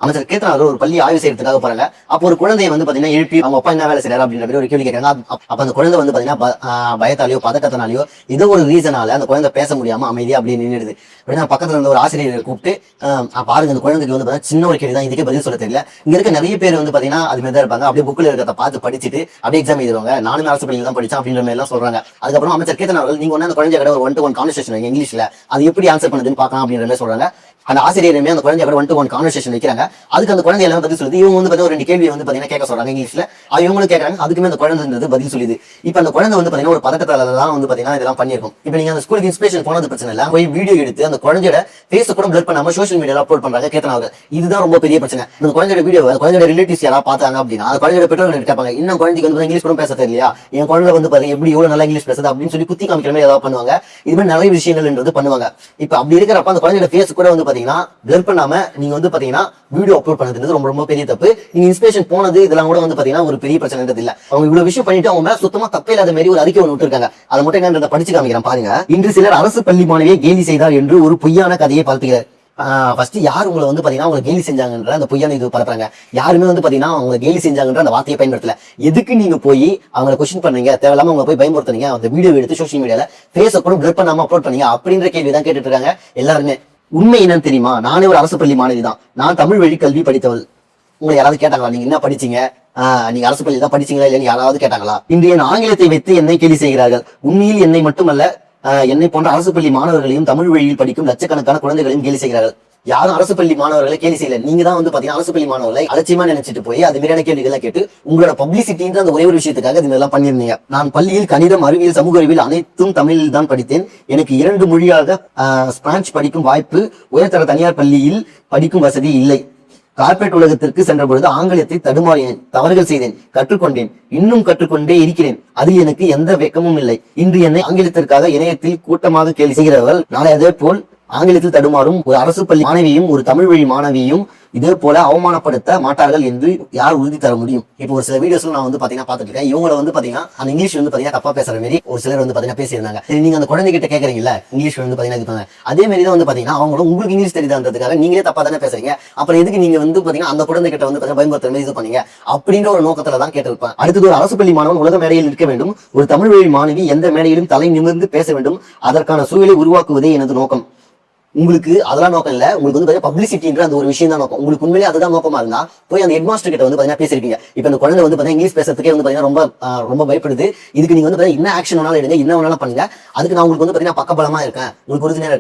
அமைச்சர் கேத்தன் அவர்கள் ஒரு பள்ளி ஆய்வு செய்யறதுக்காக போறாங்க. அப்போ ஒரு குழந்தையை வந்து பாத்தீங்கன்னா எழுப்பி அவங்க அப்பா என்ன வேலை செய்யறாரு அப்படின்ற மாதிரி ஒரு கேள்வி கேட்கறாங்க. அப்ப அந்த குழந்தை வந்து பாத்தீங்கன்னா பயத்தாலேயோ பதட்டத்தினாலேயோ ஏதோ ஒரு ரீசனால அந்த குழந்தை பேச முடியாம அமைதியா அப்படியே நின்றுடுது. அப்படின்னா பக்கத்துல இருந்த ஒரு ஆசிரியரை கூப்பிட்டு பாருங்க அந்த குழந்தைக்கு வந்து பாத்தீங்கன்னா சின்ன ஒரு கேள்வி தான், இதுக்கே பதில் சொல்ல தெரியல. இங்க இருக்க நிறைய பேர் வந்து பாத்தீங்கன்னா அது மாதிரி தான் இருப்பாங்க. அப்படியே புக்ல இருக்கிறத பார்த்து படிச்சுட்டு அப்படியே எக்ஸாம் எழுதுவாங்க. நானுமே அரசு பள்ளியில் தான் படிச்சேன் அப்படின்ற மாதிரி எல்லாம் சொல்றாங்க. அதுக்கப்புறம் அமைச்சர் கேத்தன் அவர்கள் நீங்க ஒன்னு அந்த குழந்தை கூட ஒரு 1-to-1 கான்வர்சேஷன் இங்கிலீஷ்ல அது எப்படி ஆன்சர் பண்ணுதுன்னு பார்க்கலாம் அப்படின்ற மாதிரி சொல்றாங்க. அந்த ஆசிரியருமே அந்த குழந்தைய கூட 1-to-1 கான்வர்சேஷன் வைக்கிறாங்க. அதுக்கு அந்த குழந்தை எல்லாம் பதில் சொல்லுது. இவங்க வந்து பாத்தீங்கன்னா ஒரு 2 கேள்வி வந்து பாத்தீங்கன்னா கேட்க சொல்றாங்க இங்கிலீஷ்ல. இவங்களும் கேட்கறாங்க. அதுக்குமே அந்த குழந்தை பதில் சொல்லுது. இப்ப அந்த குழந்தை வந்து பாத்தீங்கன்னா ஒரு பதட்டத்தால தான் வந்து பாத்தீங்கன்னா இதெல்லாம் பண்ணிருக்கும். இப்ப நீங்க அந்த ஸ்கூலுக்கு இன்ஸ்பிரேஷன் போனது பிரச்சனை இல்ல, போய் வீடியோ எடுத்து அந்த குழந்தையோட ஃபேஸ் கூட பிளர் பண்ணாம சோஷியல் மீடியால அப்லோட் பண்றாங்க கேத்தன் அவர்கள். இதுதான் ரொம்ப பெரிய பிரச்சனை. அந்த குழந்தையோட வீடியோ குழந்தையோட ரிலேட்டிவ்ஸ் யாராவது பார்த்தாங்க அப்படின்னா அந்த குழந்தையோட பெற்றோர்கள் கேட்பாங்க, இன்னும் குழந்தைக்கு வந்து இங்கிலீஷ் கூட பேச தெரியலையா, என் குழந்தை வந்து பாத்தீங்க எப்படி எவ்வளவு நல்லா இங்கிலீஷ் பேசுது அப்படின்னு சொல்லி குத்தி காமிக்கிற மாதிரி ஏதாவது பண்ணுவாங்க. இது மாதிரி நிறைய விஷயங்கள் பண்ணுவாங்க. இப்ப அப்படி இருக்கிறப்ப அந்த குழந்தையோட ஃபேஸ் கூட வந்து பாத்தீங்கன்னா பிளர் பண்ணாம நீங்க வந்து பாத்தீங்கன்னா வீடியோ அப்லோட் பண்ணது ரொம்ப ரொம்ப பெரிய தப்பு. நீங்க இன்ஸ்பிரேஷன் போனது இதெல்லாம் கூட வந்து பாத்தீங்கன்னா ஒரு பெரிய பிரச்சனை இல்ல. அவங்க இவ்வளவு விஷயம் பண்ணிட்டு அவங்க மேல சுத்தமா தப்பே இல்லாத மாதிரி ஒரு அறிக்கை ஒன்று விட்டுருக்காங்க. அதை மட்டும் என்னன்றத படிச்சு காமிக்கிறேன் பாருங்க. இன்று சிலர் அரசு பள்ளி மாணவியை கேலி செய்தார் என்று ஒரு பொய்யான கதையை பரப்புகிறார். ஃபர்ஸ்ட் யார் உங்களை வந்து பாத்தீங்கன்னா அவங்க கேலி செஞ்சாங்கன்ற அந்த பொய்யான இது பரப்புறாங்க. யாருமே வந்து பாத்தீங்கன்னா அவங்க கேலி செஞ்சாங்கன்ற அந்த வார்த்தையை பயன்படுத்தல. எதுக்கு நீங்க போய் அவங்களை கொஸ்டின் பண்ணீங்க, தேவையில்லாம அவங்க போய் பயன்படுத்துறீங்க, அந்த வீடியோ எடுத்து சோஷியல் மீடியால ஃபேஸை கூட பிளர் பண்ணாம அப்லோட் பண்ணீங்க அப்படின்ற கேள்விதான் கேட்டுட்டு இருக்காங்க எல்லாருமே. உண்மை என்னன்னு தெரியுமா? நானே ஒரு அரசு பள்ளி மாணவி தான். நான் தமிழ் வழி கல்வி படித்தவள். உங்களை யாராவது கேட்டாங்களா நீங்க என்ன படிச்சீங்க, நீங்க அரசு பள்ளி தான் படிச்சீங்களா இல்லைன்னு யாராவது கேட்டாங்களா? இன்றைய ஆங்கிலத்தை வைத்து என்னை கேலி செய்கிறார்கள். உண்மையில் என்னை மட்டுமல்ல, என்னை போன்ற அரசு பள்ளி மாணவர்களையும் தமிழ் வழியில் படிக்கும் லட்சக்கணக்கான குழந்தைகளையும் கேலி செய்கிறார்கள். யாரும் அரசு பள்ளி மாணவர்களை கேலி செய்யல. நீங்க தான் வந்து பாத்தீங்கன்னா அரசு பள்ளி மாணவர்களை அலட்சியமா நினைச்சிட்டு போய் அது மாதிரியான கேள்விகள் கேட்டு உங்களோட பப்ளிசிட்டின்ற அந்த ஒரே ஒரு விஷயத்துக்காக இது எல்லாம் பண்ணிருந்தீங்க. நான் பள்ளியில் கணிதம், அறிவியல், சமூக அறிவியல் அனைத்தும் தமிழில் தான் படித்தேன். எனக்கு 2 மொழியாக ஸ்பானிஷ் படிக்கும் வாய்ப்பு உயர்தர தனியார் பள்ளியில் படிக்கும் வசதி இல்லை. கார்பரேட் உலகத்திற்கு சென்ற பொழுது ஆங்கிலத்தை தடுமாறினேன், தவறுகள் செய்தேன், கற்றுக்கொண்டேன், இன்னும் கற்றுக்கொண்டே இருக்கிறேன். அதில் எனக்கு எந்த வெக்கமும் இல்லை. இன்று என்னை ஆங்கிலத்திற்காக இணையத்தில் கூட்டமாக கேலி செய்கிறவர்கள் நாளை அதே போல் ஆங்கிலத்தில் தடுமாறும் ஒரு அரசு பள்ளி மாணவியையும் ஒரு தமிழ் வழி மாணவியையும் இதே போல அவமானப்படுத்த மாட்டார்கள் என்று யார் உறுதி தர முடியும்? இப்போ ஒரு சில வீடியோஸ்ல நான் வந்து பாத்தீங்கன்னா பாத்துட்டு இருக்கேன். இவங்களை வந்து பாத்தீங்கன்னா அந்த இங்கிலீஷ் வந்து பாத்தீங்கன்னா தப்பா பேசுற மாதிரி ஒரு சிலர் வந்து பாத்தீங்கன்னா பேசியிருந்தாங்க. நீங்க அந்த குழந்தைகிட்ட கேட்கறீங்கல்ல இங்கிலீஷ் வந்து பாத்தீங்கன்னா இது பண்ணாங்க. அதே மாதிரி தான் வந்து பாத்தீங்கன்னா அவங்களும் உங்களுக்கு இங்கிலீஷ் தெரியுதான்றதுக்காக நீங்களே தப்பா தானே பேசுறீங்க. அப்புறம் எதுக்கு நீங்க வந்து பாத்தீங்கன்னா அந்த குழந்தைகிட்ட வந்து பயன்படுத்துற மாதிரி இது பண்ணீங்க அப்படின்ற ஒரு நோக்கத்துல தான் கேட்டிருப்பேன். அடுத்தது ஒரு அரசு பள்ளி மாணவன் உலக மேடையில் இருக்க வேண்டும். ஒரு தமிழ் வழி மாணவி எந்த மேடையிலும் தலை நிமிர்ந்து பேச வேண்டும். அதற்கான சூழலை உருவாக்குவதே எனது நோக்கம். உங்களுக்கு அதெல்லாம் நோக்கம் இல்ல, உங்களுக்கு வந்து பப்ளிசிட்டின்ற அந்த ஒரு விஷயம் தான் நோக்கம். உங்களுக்கு உண்மையிலே அதுதான் நோக்கமா இருந்தா போய் அந்த ஹெட்மாஸ்டர் கிட்ட வந்து பாத்தீங்கன்னா பேசிருக்கீங்க. இப்ப அந்த குழந்தை வந்து பாத்தீங்கன்னா இங்கிலீஷ் பேசுறதுக்கே வந்து பாத்தீங்கன்னா ரொம்ப பயப்படுது. இதுக்கு நீங்க வந்து பாத்தீங்கன்னா என்ன ஆக்ஷன் வேணாலும் எடுங்க, என்ன வேணாலும் பண்ணுங்க, அதுக்கு நான் உங்களுக்கு வந்து பாத்தீங்கன்னா பக்கபலமா இருக்கேன், உங்களுக்கு உறுதுணையா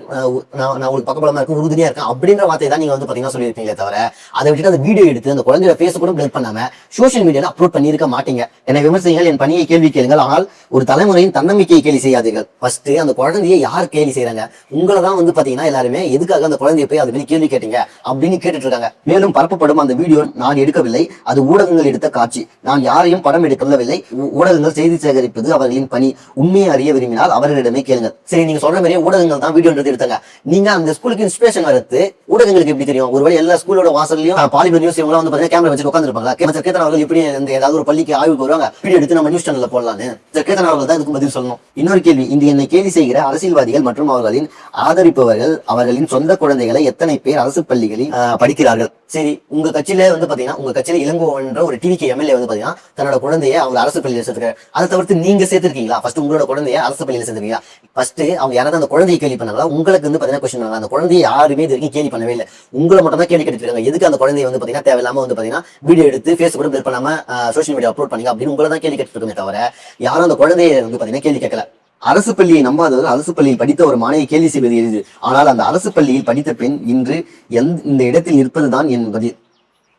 நான் உங்களுக்கு பக்கபலமா இருக்கேன், உறுதுணையா இருக்கேன் அப்படின்ற வார்த்தை தான் நீங்க வந்து பாத்தீங்கன்னா சொல்லியிருப்பீங்களே தவிர அதை விட்டுட்டு அந்த வீடியோ எடுத்து அந்த குழந்தையோட ஃபேஸ் கூட பிளர் பண்ணாம சோஷியல் மீடியால அப்லோட் பண்ணியிருக்க மாட்டீங்க. என்னை விமர்சனங்கள், என் பணியை கேள்வி கேளுங்கள், ஆனால் ஒரு தலைமுறையின் தன்னம்பிக்கையை கேள்வி செய்யாதீர்கள். ஃபர்ஸ்ட் அந்த குழந்தையை யார் கேள்வி செய்யறாங்க? உங்களை தான் வந்து பாத்தீங்கன்னா எல்லாருமே எதுக்காக அந்த குழந்தைய போய் அது மாதிரி கேள்வி கேட்டீங்க அப்படின்னு கேட்டுட்டு இருக்காங்க. மேலும் பரப்பப்படும் அந்த வீடியோ நான் எடுக்கவில்லை, அது ஊடகங்கள் எடுத்த காட்சி. நான் யாரையும் படம் எடுக்கவில்லை. ஊடகங்கள் செய்தி சேகரிப்பது அவர்களின் பணி. உண்மையை அறிய விரும்பினால் அவர்களிடமே கேளுங்கள். சரி, நீங்க சொல்ற மாதிரியே ஊடகங்கள் தான் வீடியோ எடுத்தாங்க. நீங்க அந்த ஸ்கூலுக்கு இன்ஸ்பிரேஷன் வரது ஊடகங்களுக்கு எப்படி தெரியும்? ஒருவேளை எல்லா ஸ்கூலோட வாசல்லையும் பாலிமர் நியூஸ் இவங்க வந்து பாத்தீங்கன்னா கேமரா வச்சு உட்காந்துருப்பாங்க. கேத்தன் அவர்கள் இப்படி ஏதாவது ஒரு பள்ளிக்கு ஆய்வுக்கு வருவாங்க, வீடியோ எடுத்து நம்ம நியூஸ் சேனல்ல போடலான்னு. கேத்தன் அவர்கள் தான் இதுக்கு பதில் சொல்லணும். இன்னொரு கேள்வி, இந்த என்னை கேலி செய்கிற அரசியல்வாதிகள் மற்றும் அவர்களின் ஆதரிப்பவர்கள் அவர்களின் சொந்த குழந்தைகளை எத்தனை பேர் அரசு பள்ளிகளில் படிக்கிறார்கள்? சரி, உங்க கட்சியில வந்து பாத்தீங்கன்னா உங்க கட்சியில இளங்கோவன்ற ஒரு டிவிக்கு எம்எல்ஏ வந்து பாத்தீங்கன்னா தன்னோட குழந்தைய அவங்க அரசு பள்ளியில சேர்த்துக்காரு. அதை தவிர்த்து நீங்க சேர்த்திருக்கீங்களா? ஃபர்ஸ்ட் உங்களோட குழந்தைய அரசு பள்ளியில சேர்த்துருக்கீங்களா? ஃபர்ஸ்ட் அவங்க யாராவது அந்த குழந்தையை கேள்வி பண்ணாங்களா? உங்களுக்கு வந்து பாத்தீங்கன்னா கொஸ்டின் பண்ணாங்க. அந்த குழந்தைய யாருமே இது வரைக்கும் கேள்வி பண்ணவே இல்லை. உங்களை மட்டும் தான் கேள்வி கேட்டுட்டு இருக்காங்க. எதுக்கு அந்த குழந்தைய வந்து பாத்தீங்கன்னா தேவையில்லாம வந்து பாத்தீங்கன்னா வீடியோ எடுத்து ஃபேஸ்புக் பிளர் பண்ணாம சோஷியல் மீடியா அப்லோட் பண்ணீங்க அப்படின்னு உங்களை தான் கேள்வி கேட்டுட்டு இருக்கமே தவிர யாரும் அந்த குழந்தைய வந்து பாத்தீங்கன்னா கேள்வி கேட்கல. அரசு பள்ளியை நம்பாதவர் அரசு பள்ளியில் படித்த ஒரு மாணவியை கேள்வி செய்வது எளிது. ஆனால் அந்த அரசு பள்ளியில் படித்த பெண் இன்று இந்த இடத்தில் நிற்பதுதான் என் பதில்.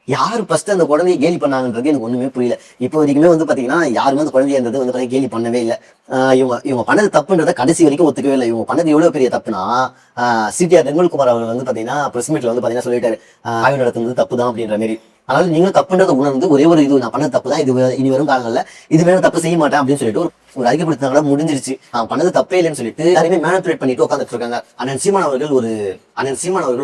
யாரு ஃபர்ஸ்ட் அந்த குழந்தைய கேலி பண்ணாங்கன்றது எனக்கு ஒண்ணுமே புரியல. இப்போ வரைக்குமே வந்து பாத்தீங்கன்னா யாருமே அந்த குழந்தைன்றது வந்து கேலி பண்ணவே இல்லை. இவங்க பண்ணது தப்புன்றத கடைசி வரைக்கும் ஒத்துக்கவே இல்லை. இவங்க பண்ணது எவ்வளவு பெரிய தப்புனா சிடிஆர் நிர்மல்குமார் அவர் வந்து பாத்தீங்கன்னா பிரஸ் மீட்ல வந்து பாத்தீங்கன்னா சொல்லிட்டாரு ஆய்வு நடத்துனது தப்பு தான் அப்படின்ற மாதிரி. அதனால நீங்களும் தப்புன்றதை உணர்ந்து ஒரே ஒரு இது நான் பண்ண தப்பு தான், இது இனி வரும் காலங்கள்ல இது வேணும் தப்பு செய்ய மாட்டேன் அப்படின்னு சொல்லிட்டு ஒரு அறிக்கை கொடுத்தாங்க, முடிஞ்சிருச்சு. நான் பண்ணது தப்பே இல்லைன்னு சொல்லிட்டு எல்லாருமே மேனிபுலேட் பண்ணிட்டு உட்காந்துட்டு இருக்காங்க. அண்ணன் சீமான் அவர்கள்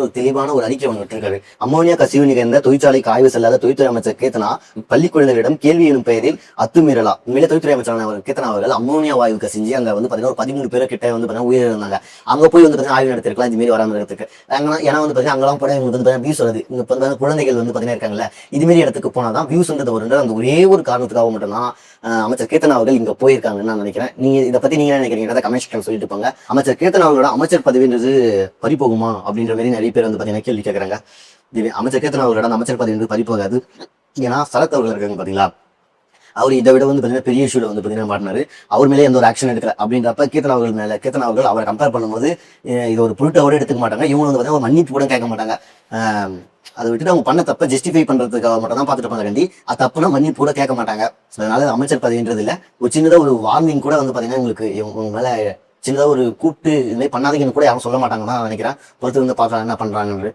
ஒரு தெளிவான ஒரு அறிக்கை ஒன்று விட்டுருக்காரு. அம்மோனியா கசிவு நிகழ்ந்த தொழிற்சாலைக்கு ஆய்வு செல்லாத தொழில்துறை அமைச்சர் கேத்தனா பள்ளி குழந்தைகளிடம் கேள்வி எனும் பெயரில் அத்துமீறலா. உண்மையிலே தொழில்துறை அமைச்சரான கேத்தனா அவர்கள் அம்மோனியா வாயு கசிஞ்சு அங்க வந்து பாத்தீங்கன்னா ஒரு 13 பேரை கிட்ட வந்து பாத்தீங்கன்னா உயிரிழந்தாங்க. அங்க போய் வந்து பாத்தீங்கன்னா ஆய்வு நடத்திருக்கலாம் இது மாரி வராமல் இருக்கிறதுக்கு. ஏன்னா வந்து பாத்தீங்கன்னா அங்கெல்லாம் போட இவங்களுக்கு வந்து வியூஸ் வருது. இங்க குழந்தைகள் வந்து பாத்தீங்கன்னா இருக்காங்கல்ல, இது மாரி இடத்துக்கு போனாதான் வியூஸ்ன்றது வருன்ற அந்த ஒரே ஒரு காரணத்துக்காக மட்டும்தான் அமைச்சர் கேத்தனா அவர்கள் இங்க போயிருக்காங்கன்னு நான் நினைக்கிறேன். நீங்க இதை பத்தி நீங்க என்ன நினைக்கிறீங்க கமெண்ட் செக்ஷன் சொல்லிட்டு போங்க. அமைச்சர் கேத்தனா அவர்களோட அமைச்சர் பதவின்றது பறிபோகுமா அப்படின்ற மாதிரி நிறைய பேர் வந்து பாத்தீங்கன்னா கேள்வி கேட்கறாங்க. அமைச்சர் கேத்தனா அவர்களோட அமைச்சர் பதவின்றது பறிபோகாது. ஏன்னா சரத் அவர்கள் இருக்காங்க பாத்தீங்களா, அவர் இதை விட வந்து பாத்தீங்கன்னா பெரிய இஷ்யூல வந்து பாத்தீங்கன்னா மாட்டினாரு. அவர் மேலே எந்த ஒரு ஆக்ஷன் எடுக்கல அப்படின்றப்ப கேத்தனா அவர்கள் அவரை கம்பேர் பண்ணும்போது இது ஒரு பொருட்டோட எடுத்துக்க மாட்டாங்க. இவங்க வந்து பாத்தீங்கன்னா ஒரு மன்னிப்பு கூட கேட்க மாட்டாங்க. அதை விட்டுட்டு அவங்க பண்ண தப்ப ஜஸ்டிஃபை பண்றதுக்காக மட்டும் தான் பார்த்துட்டு இருப்பாங்க. கண்டி அது தப்புனா மன்னிப்பு கூட கேட்க மாட்டாங்க. அதனால அமைச்சர் பதவின்றது இல்லை, ஒரு சின்னதா ஒரு வார்னிங் கூட வந்து பாத்தீங்கன்னா உங்களுக்கு இவங்க மேல சின்னதா ஒரு கூப்பிட்டு இது மாதிரி பண்ணாதீங்கன்னு கூட யாரும் சொல்ல மாட்டாங்கன்னு தான் நினைக்கிறேன். பொறுத்து வந்து பார்க்கலாம் என்ன பண்றாங்கன்னு.